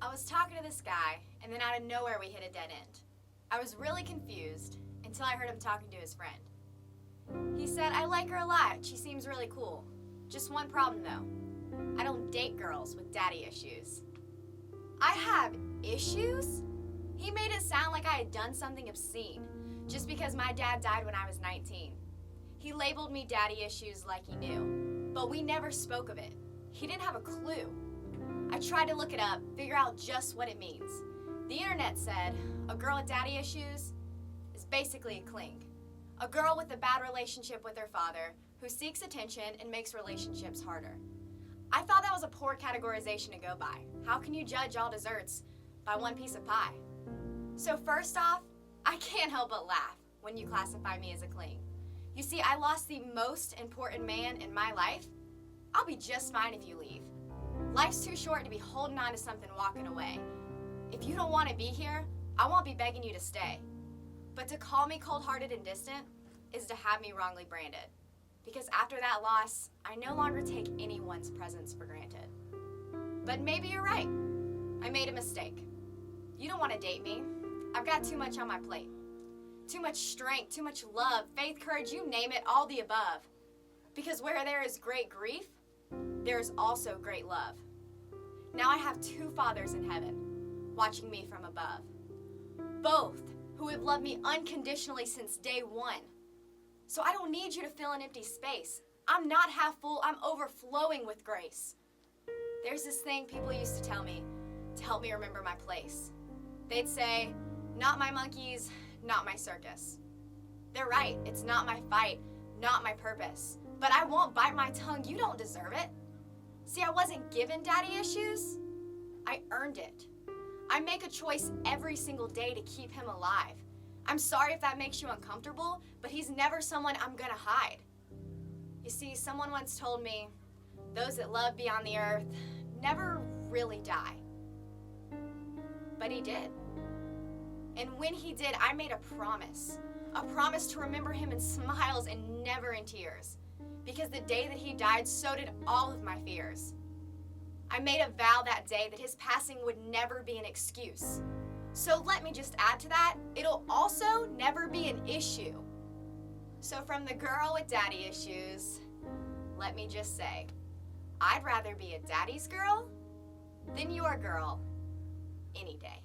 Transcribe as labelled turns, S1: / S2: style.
S1: I was talking to this guy, and then out of nowhere we hit a dead end. I was really confused until I heard him talking to his friend. He said, "I like her a lot. She seems really cool. Just one problem though. I don't date girls with daddy issues." I have issues? He made it sound like I had done something obscene just because my dad died when I was 19. He labeled me daddy issues like he knew, but we never spoke of it. He didn't have a clue. I tried to look it up, figure out just what it means. The internet said a girl with daddy issues is basically a cling. A girl with a bad relationship with her father who seeks attention and makes relationships harder. I thought that was a poor categorization to go by. How can you judge all desserts by one piece of pie? So first off, I can't help but laugh when you classify me as a cling. You see, I lost the most important man in my life. I'll be just fine if you leave. Life's too short to be holding on to something walking away. If you don't want to be here, I won't be begging you to stay. But to call me cold-hearted and distant is to have me wrongly branded. Because after that loss, I no longer take anyone's presence for granted. But maybe you're right. I made a mistake. You don't want to date me. I've got too much on my plate. Too much strength, too much love, faith, courage, you name it, all the above. Because where there is great grief, there is also great love. Now I have two fathers in heaven watching me from above. Both who have loved me unconditionally since day one. So I don't need you to fill an empty space. I'm not half full, I'm overflowing with grace. There's this thing people used to tell me to help me remember my place. They'd say, "Not my monkeys, not my circus." They're right, it's not my fight, not my purpose. But I won't bite my tongue, you don't deserve it. See, I wasn't given daddy issues, I earned it. I make a choice every single day to keep him alive. I'm sorry if that makes you uncomfortable, but he's never someone I'm gonna hide. You see, someone once told me, those that love beyond the earth never really die. But he did. And when he did, I made a promise to remember him in smiles and never in tears. Because the day that he died, so did all of my fears. I made a vow that day that his passing would never be an excuse. So let me just add to that, it'll also never be an issue. So from the girl with daddy issues, let me just say, I'd rather be a daddy's girl than your girl any day.